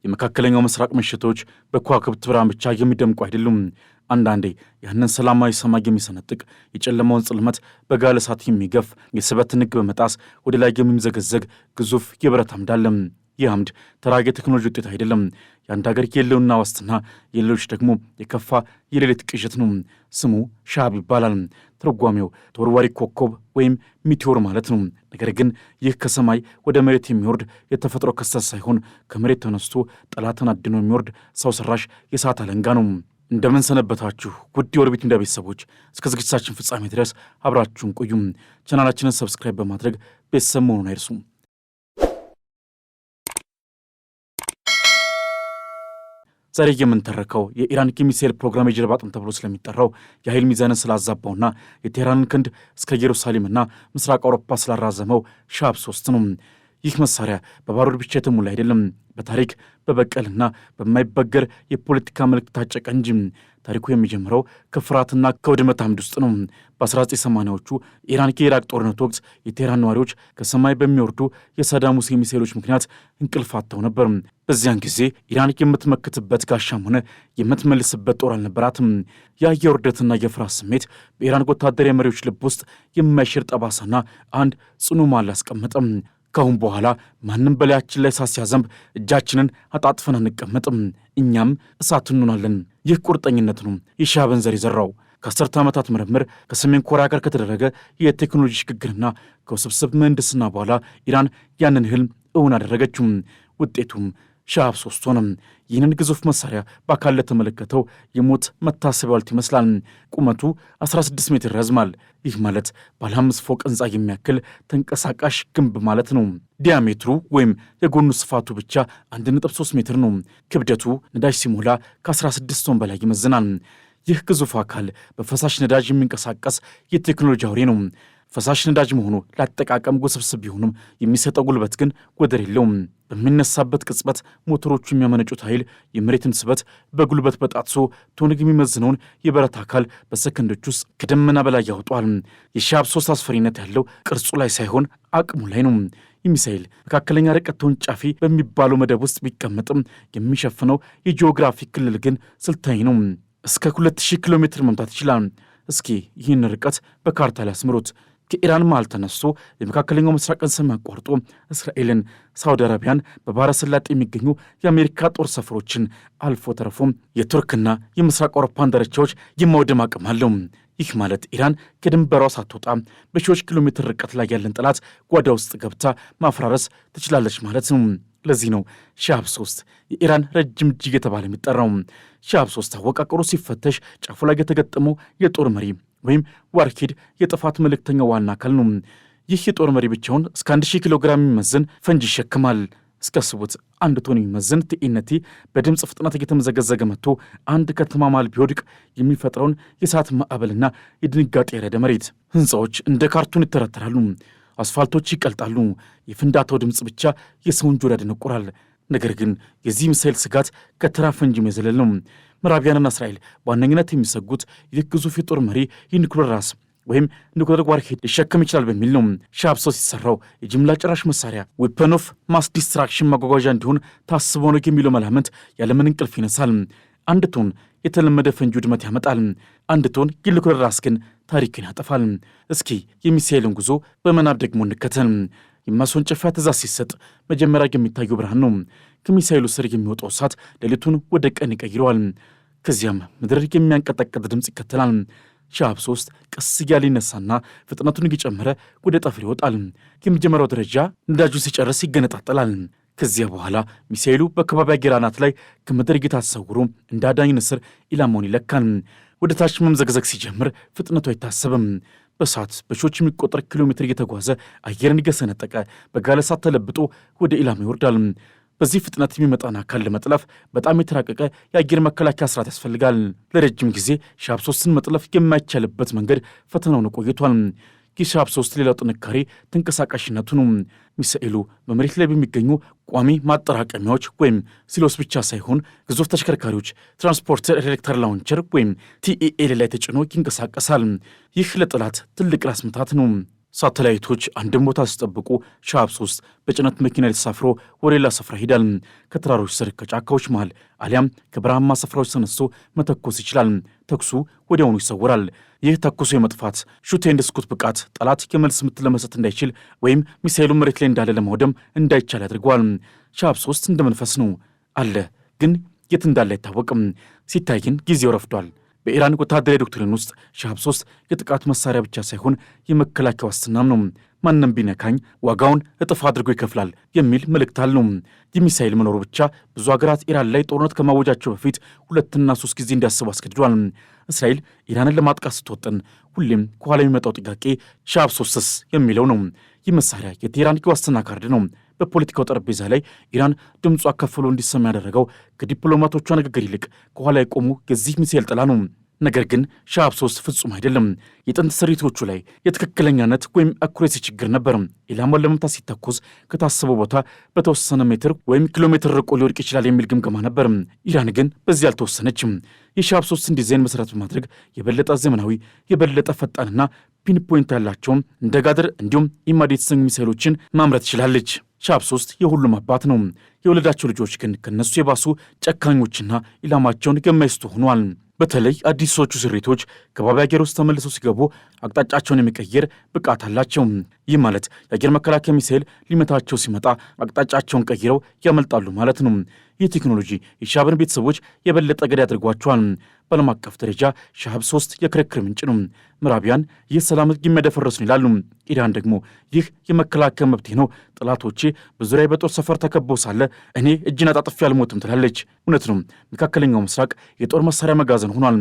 የመካከለኛው ምስራቅ ምሽቶች በከዋክብት ብርሃን ብቻ የሚደምቁ አይደሉም። አንዳንዴ ያንን ሰላማዊ ሰማይ የሚሰነጥቅ የጨለማውን ጽልመት በጋለ እሳት የሚገፍ የስበት ንግ በመጣስ ወደ ላይ የሚምዘገዘግ ግዙፍ የብረት አምድ አለ። ይህ አምድ ተራ የቴክኖሎጂ ውጤት አይደለም። የአንድ ሀገር የህልውና ዋስትና፣ የሌሎች ደግሞ የከፋ የሌሊት ቅዠት ነው። ስሙ ሻሃብ ይባላል። ትርጓሜው ተወርዋሪ ኮከብ ወይም ሚቴዎር ማለት ነው። ነገር ግን ይህ ከሰማይ ወደ መሬት የሚወርድ የተፈጥሮ ክስተት ሳይሆን ከመሬት ተነስቶ ጠላትን አድኖ የሚወርድ ሰው ሰራሽ የእሳት አለንጋ ነው። እንደምን ሰነበታችሁ ውድ የኦርቢት ሚዲያ ቤተሰቦች፣ እስከ ዝግጅታችን ፍጻሜ ድረስ አብራችሁን ቆዩም። ቻናላችንን ሰብስክራይብ በማድረግ ቤተሰብ መሆኑን አይርሱ። ዛሬ የምንተረከው የኢራን ሚሳኤል ፕሮግራም የጀርባ አጥንት ተብሎ ስለሚጠራው የኃይል ሚዛንን ስላዛባውና የቴህራንን ክንድ እስከ ኢየሩሳሌምና ምስራቅ አውሮፓ ስላራዘመው ሻሃብ 3 ነው። ይህ መሳሪያ በባሩድ ብቻ የተሞላ አይደለም፣ በታሪክ በበቀልና በማይበገር የፖለቲካ መልክ ታጨቀ እንጂ። ታሪኩ የሚጀምረው ከፍርሃትና ከውድመት አምድ ውስጥ ነው። በ1980ዎቹ ኢራን የኢራቅ ጦርነት ወቅት የቴህራን ነዋሪዎች ከሰማይ በሚወርዱ የሳዳም ሁሴን ሚሳኤሎች ምክንያት እንቅልፍ አጥተው ነበር። በዚያን ጊዜ ኢራን የምትመክትበት ጋሻም ሆነ የምትመልስበት ጦር አልነበራትም። ያ የውርደትና የፍርሃት ስሜት በኢራን ወታደራዊ መሪዎች ልብ ውስጥ የማይሽር ጠባሳና አንድ ጽኑ ማል አስቀመጠም። ካሁን በኋላ ማንም በላያችን ላይ እሳት ሲያዘንብ እጃችንን አጣጥፈን አንቀመጥም፣ እኛም እሳት እንሆናለን። ይህ ቁርጠኝነት ነው የሻሃብን ዘር የዘራው። ከ10 ዓመታት ምርምር ከሰሜን ኮሪያ ጋር ከተደረገ የቴክኖሎጂ ሽግግርና ከውስብስብ ምህንድስና በኋላ ኢራን ያንን ህልም እውን አደረገችው። ውጤቱም ሻሃብ 3 ሆነ። ይህንን ግዙፍ መሳሪያ በአካል ለተመለከተው የሞት መታሰቢያ ሐውልት ይመስላል። ቁመቱ 16 ሜትር ረዝማል። ይህ ማለት ባለ 5 ፎቅ ህንፃ የሚያክል ተንቀሳቃሽ ግንብ ማለት ነው። ዲያሜትሩ ወይም የጎኑ ስፋቱ ብቻ 1.3 ሜትር ነው። ክብደቱ ነዳጅ ሲሞላ ከ16 ቶን በላይ ይመዝናል። ይህ ግዙፍ አካል በፈሳሽ ነዳጅ የሚንቀሳቀስ የቴክኖሎጂ አውሬ ነው። ፈሳሽ ነዳጅ መሆኑ ለአጠቃቀም ውስብስብ ቢሆንም የሚሰጠው ጉልበት ግን ወደር የለውም። በሚነሳበት ቅጽበት ሞተሮቹ የሚያመነጩት ኃይል የመሬትን ስበት በጉልበት በጣጥሶ ቶን የሚመዝነውን የብረት አካል በሰከንዶች ውስጥ ከደመና በላይ ያወጧል። የሻሃብ 3 አስፈሪነት ያለው ቅርጹ ላይ ሳይሆን አቅሙ ላይ ነው። ይህ ሚሳኤል መካከለኛ ርቀት ተወንጫፊ በሚባለው መደብ ውስጥ ቢቀመጥም የሚሸፍነው የጂኦግራፊክ ክልል ግን ስልታዊ ነው። እስከ 2000 ኪሎ ሜትር መምታት ይችላል። እስኪ ይህን ርቀት በካርታ ላይ አስምሩት። ከኢራን መሃል ተነስቶ የመካከለኛው ምስራቅን ሰማይ አቋርጦ እስራኤልን፣ ሳውዲ አረቢያን፣ በባህረ ሰላጤ የሚገኙ የአሜሪካ ጦር ሰፈሮችን አልፎ ተርፎም የቱርክና የምስራቅ አውሮፓን ዳርቻዎች የማውደም አቅም አለው። ይህ ማለት ኢራን ከድንበሯ ሳትወጣ በሺዎች ኪሎ ሜትር ርቀት ላይ ያለን ጠላት ጓዳ ውስጥ ገብታ ማፍራረስ ትችላለች ማለት ነው። ለዚህ ነው ሻሃብ 3 የኢራን ረጅም እጅ የተባለ የሚጠራው። ሻሃብ 3 አወቃቀሩ ሲፈተሽ ጫፉ ላይ የተገጠመው የጦር መሪ ወይም ዋርኪድ የጥፋት መልእክተኛው ዋና አካል ነው። ይህ የጦር መሪ ብቻውን እስከ 1000 ኪሎ ግራም የሚመዝን ፈንጅ ይሸክማል። እስከ ስቡት 1 ቶን የሚመዝን ቲኤንቲ በድምፅ ፍጥነት እየተመዘገዘገ መጥቶ አንድ ከተማ መሃል ቢወድቅ የሚፈጥረውን የእሳት ማዕበልና የድንጋጤ ረደ መሬት። ህንፃዎች እንደ ካርቱን ይተረተራሉ። አስፋልቶች ይቀልጣሉ። የፍንዳታው ድምፅ ብቻ የሰውን ጆሮ ያደነቁራል። ነገር ግን የዚህ ሚሳኤል ስጋት ከተራ ፈንጂም የዘለል ነው። ምዕራቢያንና እስራኤል በዋነኝነት የሚሰጉት ይህ ግዙፍ የጦር መሪ የኒኩሌር ራስ ወይም ኒኩሌር ዋርሄድ ሊሸከም ይችላል በሚል ነው። ሻሃብ 3 ሲሰራው የጅምላ ጨራሽ መሳሪያ ዌፐን ኦፍ ማስ ዲስትራክሽን ማጓጓዣ እንዲሆን ታስቦ ነው የሚለው መላምት ያለምን እንቅልፍ ይነሳል። 1 ቶን የተለመደ ፈንጂ ውድመት ያመጣል። 1 ቶን የኒኩሌር ራስ ግን ታሪክን ያጠፋል። እስኪ የሚሳኤልን ጉዞ በመናብ ደግሞ እንከተል። የማስወንጨፊያ ትእዛዝ ሲሰጥ መጀመሪያ የሚታየው ብርሃን ነው። ከሚሳኤሉ ስር የሚወጣው እሳት ሌሊቱን ወደ ቀን ይቀይረዋል። ከዚያም ምድር የሚያንቀጠቀጥ ድምፅ ይከተላል። ሻሃብ 3 ቀስ እያለ ይነሳና ፍጥነቱን እየጨመረ ወደ ጠፍር ይወጣል። የመጀመሪያው ደረጃ ነዳጁ ሲጨርስ ይገነጣጠላል። ከዚያ በኋላ ሚሳኤሉ በከባቢ አየር አናት ላይ ከምድር እይታ ተሰውሮ እንደ አዳኝ ንስር ኢላማውን ይለካል። ወደ ታች መምዘግዘግ ሲጀምር ፍጥነቱ አይታሰብም። በሰዓት በሺዎች የሚቆጠር ኪሎ ሜትር እየተጓዘ አየርን እየሰነጠቀ በጋለ እሳት ተለብጦ ወደ ኢላማ ይወርዳል። በዚህ ፍጥነት የሚመጣን አካል ለመጥለፍ በጣም የተራቀቀ የአየር መከላከያ ስርዓት ያስፈልጋል። ለረጅም ጊዜ ሻሃብ 3ን መጥለፍ የማይቻልበት መንገድ ፈተናውን ቆይቷል። የሻሃብ 3 ሌላው ጥንካሬ ተንቀሳቃሽነቱ ነው። ሚሳኤሉ በመሬት ላይ በሚገኙ ቋሚ ማጠራቀሚያዎች ወይም ሲሎስ ብቻ ሳይሆን ግዙፍ ተሽከርካሪዎች ትራንስፖርተር ኤሌክትር ላውንቸር ወይም ቲኢኤል ላይ ተጭኖ ይንቀሳቀሳል። ይህ ለጠላት ትልቅ ራስ ምታት ነው። ሳተላይቶች አንድን ቦታ ሲጠብቁ ሻሃብ 3 በጭነት መኪና ላይ ተሳፍሮ ወደ ሌላ ስፍራ ይሄዳል። ከተራሮች ስር፣ ከጫካዎች መሃል አሊያም ከበረሃማ ስፍራዎች ተነስቶ መተኮስ ይችላል። ተኩሱ ወዲያውኑ ይሰወራል። ይህ ተኩሶ የመጥፋት ሹት ኤንድ ስኩት ብቃት ጠላት የመልስ ምት ለመስጠት እንዳይችል ወይም ሚሳኤሉ መሬት ላይ እንዳለ ለማውደም እንዳይቻል ያደርገዋል። ሻሃብ 3 እንደ መንፈስ ነው አለ፣ ግን የት እንዳለ አይታወቅም። ሲታይ ግን ጊዜው ረፍዷል። በኢራን ወታደራዊ ዶክትሪን ውስጥ ሻሃብ 3 የጥቃት መሳሪያ ብቻ ሳይሆን የመከላከያ ዋስትናም ነው። ማንም ቢነካኝ ዋጋውን እጥፍ አድርጎ ይከፍላል የሚል መልእክት አለው። የሚሳኤል መኖሩ ብቻ ብዙ ሀገራት ኢራን ላይ ጦርነት ከማወጃቸው በፊት 2 እና 3 ጊዜ እንዲያስቡ አስገድዷል። እስራኤል ኢራንን ለማጥቃት ስትወጥን ሁሌም ከኋላ የሚመጣው ጥያቄ ሻሃብ 3ስ የሚለው ነው። ይህ መሳሪያ የቴህራን የዋስትና ካርድ ነው። በፖለቲካው ጠረጴዛ ላይ ኢራን ድምጿ ከፍሎ እንዲሰማ ያደረገው ከዲፕሎማቶቿ ንግግር ይልቅ ከኋላ የቆሙ የዚህ ሚሳኤል ጥላ ነው። ነገር ግን ሻሃብ 3 ፍጹም አይደለም። የጥንት ስሪቶቹ ላይ የትክክለኛነት ወይም አኩሬሲ ችግር ነበር። ኢላማውን ለመምታት ሲተኮስ ከታሰበው ቦታ በተወሰነ ሜትር ወይም ኪሎ ሜትር ርቆ ሊወድቅ ይችላል የሚል ግምገማ ነበር። ኢራን ግን በዚህ አልተወሰነችም። የሻሃብ 3 ዲዛይን መሰረት በማድረግ የበለጠ ዘመናዊ፣ የበለጠ ፈጣንና ፒንፖይንት ያላቸውን እንደ ጋድር እንዲሁም ኢማድ የተሰኙ ሚሳኤሎችን ማምረት ትችላለች። ሻሃብ 3 የሁሉም አባት ነው። የወለዳቸው ልጆች ግን ከነሱ የባሱ ጨካኞችና ኢላማቸውን የማይስቱ ሆኗል። በተለይ አዲሶቹ ስሪቶች ከባቢ አየር ውስጥ ተመልሰው ሲገቡ አቅጣጫቸውን የሚቀየር ብቃት አላቸው። ይህ ማለት የአየር መከላከያ ሚሳኤል ሊመታቸው ሲመጣ አቅጣጫቸውን ቀይረው ያመልጣሉ ማለት ነው። ይህ ቴክኖሎጂ የሻሃብን ቤተሰቦች የበለጠ ገዳይ ያደርጓቸዋል። በዓለም አቀፍ ደረጃ ሻሃብ 3 የክርክር ምንጭ ነው። ምዕራቢያን ይህ ሰላም የሚያደፈርስ ነው ይላሉ። ኢራን ደግሞ ይህ የመከላከያ መብቴ ነው፣ ጠላቶቼ በዙሪያ በጦር ሰፈር ተከበው ሳለ እኔ እጅን አጣጥፌ አልሞትም ትላለች። እውነት ነው፣ መካከለኛው ምስራቅ የጦር መሳሪያ መጋዘን ሆኗል።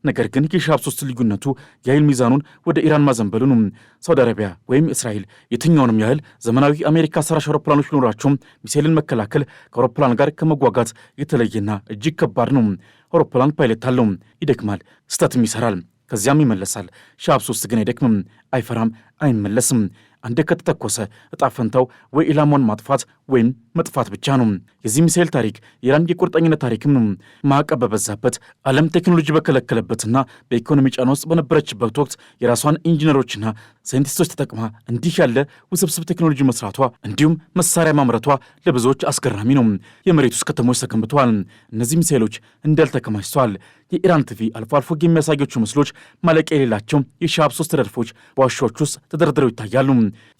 ነገር ግን የሻሃብ 3 ልዩነቱ የኃይል ሚዛኑን ወደ ኢራን ማዘንበሉ ነው። ሳውዲ አረቢያ ወይም እስራኤል የትኛውንም ያህል ዘመናዊ አሜሪካ ሰራሽ አውሮፕላኖች ቢኖራቸውም ሚሳኤልን መከላከል ከአውሮፕላን ጋር ከመጓጋት የተለየና እጅግ ከባድ ነው። አውሮፕላን ፓይለት አለው፣ ይደክማል፣ ስተትም ይሰራል፣ ከዚያም ይመለሳል። ሻሃብ 3 ግን አይደክምም፣ አይፈራም፣ አይመለስም። አንዴ ከተተኮሰ እጣ ፈንታው ወይ ኢላማውን ማጥፋት ወይም መጥፋት ብቻ ነው። የዚህ ሚሳኤል ታሪክ የኢራን የቁርጠኝነት ታሪክም ነው። ማዕቀብ በበዛበት ዓለም ቴክኖሎጂ በከለከለበትና በኢኮኖሚ ጫና ውስጥ በነበረችበት ወቅት የራሷን ኢንጂነሮችና ሳይንቲስቶች ተጠቅማ እንዲህ ያለ ውስብስብ ቴክኖሎጂ መስራቷ እንዲሁም መሳሪያ ማምረቷ ለብዙዎች አስገራሚ ነው። የመሬት ውስጥ ከተሞች ተገንብተዋል። እነዚህ ሚሳኤሎች እንዳልተከማችተዋል። የኢራን ቲቪ አልፎ አልፎ የሚያሳያቸው ምስሎች ማለቂያ የሌላቸው የሻሃብ 3 ረድፎች በዋሻዎች ውስጥ ተደርድረው ይታያሉ።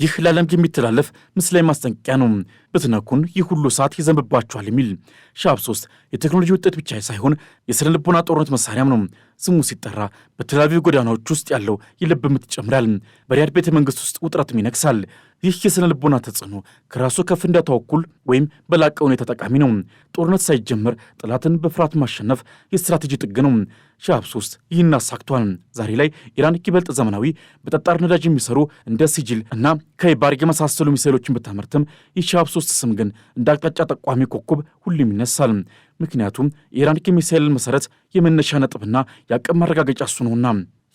ይህ ለዓለም የሚተላለፍ ምስላዊ ማስጠንቀቂያ ነው። ብትነኩን ይህ ሁሉ ሰዓት ይዘንብባቸዋል የሚል። ሻሃብ 3 የቴክኖሎጂ ውጤት ብቻ ሳይሆን የስነ ልቦና ጦርነት መሳሪያም ነው። ስሙ ሲጠራ በቴል አቪቭ ጎዳናዎች ውስጥ ያለው የልብ ምት ይጨምራል። በሪያድ ቤተ መንግሥት ውስጥ ውጥረትም ይነግሳል። ይህ የስነ ልቦና ተጽዕኖ ከራሱ ከፍ እንዳተወኩል ወይም በላቀ ሁኔታ ጠቃሚ ነው። ጦርነት ሳይጀመር ጠላትን በፍርሃት ማሸነፍ የስትራቴጂ ጥግ ነው። ሻሃብ 3 ይህን አሳክቷል። ዛሬ ላይ ኢራን ይበልጥ ዘመናዊ በጠጣር ነዳጅ የሚሰሩ እንደ ሲጅል እና ከይባር የመሳሰሉ ሚሳኤሎችን ብታመርትም የሻሃብ 3 ስም ግን እንደ አቅጣጫ ጠቋሚ ኮከብ ሁሌም ይነሳል። ምክንያቱም የኢራን ሚሳኤል መሰረት የመነሻ ነጥብና የአቅም ማረጋገጫ እሱ ነውና።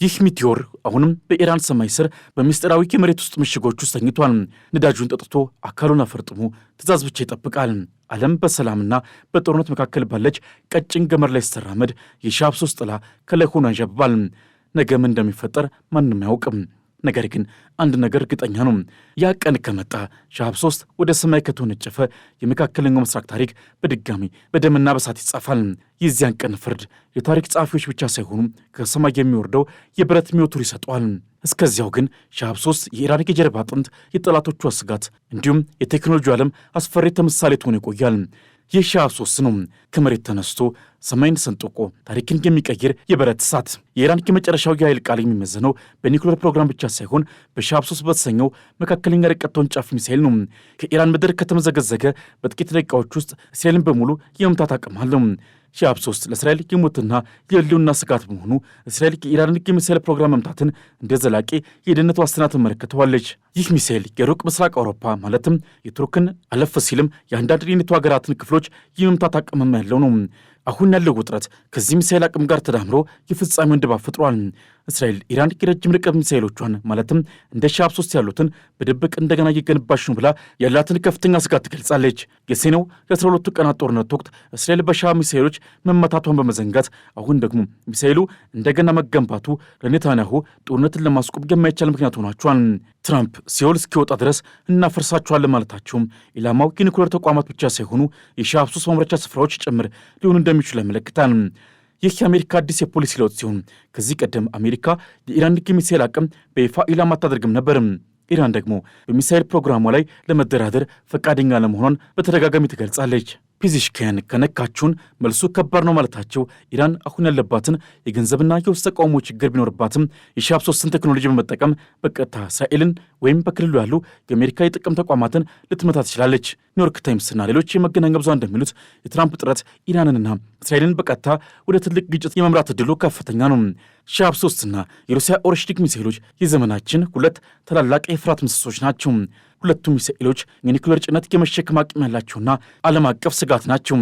ይህ ሚቲዮር አሁንም በኢራን ሰማይ ስር በምስጢራዊ የመሬት ውስጥ ምሽጎች ውስጥ ተኝቷል። ነዳጁን ጠጥቶ አካሉን አፈርጥሞ ትእዛዝ ብቻ ይጠብቃል። ዓለም በሰላምና በጦርነት መካከል ባለች ቀጭን ገመድ ላይ ስትራመድ የሻሃብ 3 ጥላ ከላይ ሆኖ ያንዣብባል። ነገ ምን እንደሚፈጠር ማንም አያውቅም። ነገር ግን አንድ ነገር እርግጠኛ ነው። ያ ቀን ከመጣ ሻሃብ 3 ወደ ሰማይ ከተወነጨፈ የመካከለኛው ምስራቅ ታሪክ በድጋሚ በደምና በሳት ይጻፋል። የዚያን ቀን ፍርድ የታሪክ ጸሐፊዎች ብቻ ሳይሆኑ ከሰማይ የሚወርደው የብረት ሚወቱር ይሰጠዋል። እስከዚያው ግን ሻሃብ 3 የኢራን የጀርባ አጥንት፣ የጠላቶቿ ስጋት እንዲሁም የቴክኖሎጂ ዓለም አስፈሪ ተምሳሌት ሆኖ ይቆያል። ይህ ሻሃብ 3 ነው። ከመሬት ተነስቶ ሰማይን ሰንጥቆ ታሪክን የሚቀይር የብረት እሳት። የኢራን የመጨረሻው የኃይል ቃል የሚመዘነው በኒውክሌር ፕሮግራም ብቻ ሳይሆን በሻሃብ 3 በተሰኘው መካከለኛ ርቀት ተወንጫፊ ሚሳኤል ነው። ከኢራን ምድር ከተመዘገዘገ በጥቂት ደቂቃዎች ውስጥ እስራኤልን በሙሉ የመምታት አቅም አለው። ሻሃብ 3 ለእስራኤል የሞትና የህልውና ስጋት በመሆኑ እስራኤል የኢራንን የሚሳኤል ፕሮግራም መምታትን እንደ ዘላቂ የደህንነት ዋስትና ትመለከተዋለች። ይህ ሚሳኤል የሩቅ ምስራቅ አውሮፓ ማለትም የቱርክን አለፍ ሲልም የአንዳንድ የኔቶ ሀገራትን ክፍሎች የመምታት አቅምም ያለው ነው። አሁን ያለው ውጥረት ከዚህ ሚሳኤል አቅም ጋር ተዳምሮ የፍጻሜውን ድባብ ፈጥሯል። እስራኤል ኢራን የረጅም ርቀት ሚሳኤሎቿን ማለትም እንደ ሻሃብ 3 ያሉትን በድብቅ እንደገና እየገነባች ነው ብላ ያላትን ከፍተኛ ስጋት ትገልጻለች። የሰኔው የ12 ቀናት ጦርነት ወቅት እስራኤል በሻሃብ ሚሳኤሎች መመታቷን በመዘንጋት አሁን ደግሞ ሚሳኤሉ እንደገና መገንባቱ ለኔታንያሁ ጦርነትን ለማስቆም የማይቻል ምክንያት ሆኗቸዋል። ትራምፕ ሲኦል እስኪወጣ ድረስ እናፈርሳቸዋለን ማለታቸውም ኢላማው የኒኩሌር ተቋማት ብቻ ሳይሆኑ የሻብ 3 ማምረቻ ስፍራዎች ጭምር ሊሆኑ እንደሚችሉ ያመለክታል። ይህ የአሜሪካ አዲስ የፖሊሲ ለውጥ ሲሆን ከዚህ ቀደም አሜሪካ የኢራን የሚሳኤል አቅም በይፋ ኢላማ አታደርግም ነበር። ኢራን ደግሞ በሚሳኤል ፕሮግራሟ ላይ ለመደራደር ፈቃደኛ ለመሆኗን በተደጋጋሚ ትገልጻለች። ፒዚሽኪያን ከነካችሁን መልሱ ከባድ ነው ማለታቸው ኢራን አሁን ያለባትን የገንዘብና የውስጥ ተቃውሞ ችግር ቢኖርባትም የሻብ 3ን ቴክኖሎጂ በመጠቀም በቀጥታ እስራኤልን ወይም በክልሉ ያሉ የአሜሪካ የጥቅም ተቋማትን ልትመታ ትችላለች። ኒውዮርክ ታይምስና ሌሎች የመገናኛ ብዙሃን እንደሚሉት የትራምፕ ጥረት ኢራንንና እስራኤልን በቀጥታ ወደ ትልቅ ግጭት የመምራት ዕድሉ ከፍተኛ ነው። ሻብ 3ና የሩሲያ ኦሬሽኒክ ሚሳኤሎች የዘመናችን ሁለት ታላላቅ የፍርሃት ምሰሶች ናቸው። ሁለቱም ሚሳኤሎች የኒኩሌር ጭነት የመሸከም አቅም ያላቸውና ዓለም አቀፍ ስጋት ናቸው።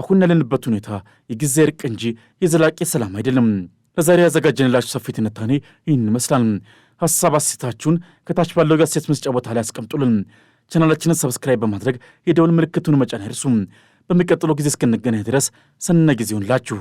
አሁን ያለንበት ሁኔታ የጊዜ እርቅ እንጂ የዘላቂ ሰላም አይደለም። ለዛሬ ያዘጋጀንላችሁ ሰፊ ትንታኔ ይህን ይመስላል። ሐሳብ አስተያየታችሁን ከታች ባለው የአስተያየት መስጫ ቦታ ላይ አስቀምጡልን። ቻናላችንን ሰብስክራይብ በማድረግ የደወል ምልክቱን መጫን አይርሱ። በሚቀጥለው ጊዜ እስክንገናኝ ድረስ ሰናይ ጊዜ ይሁንላችሁ።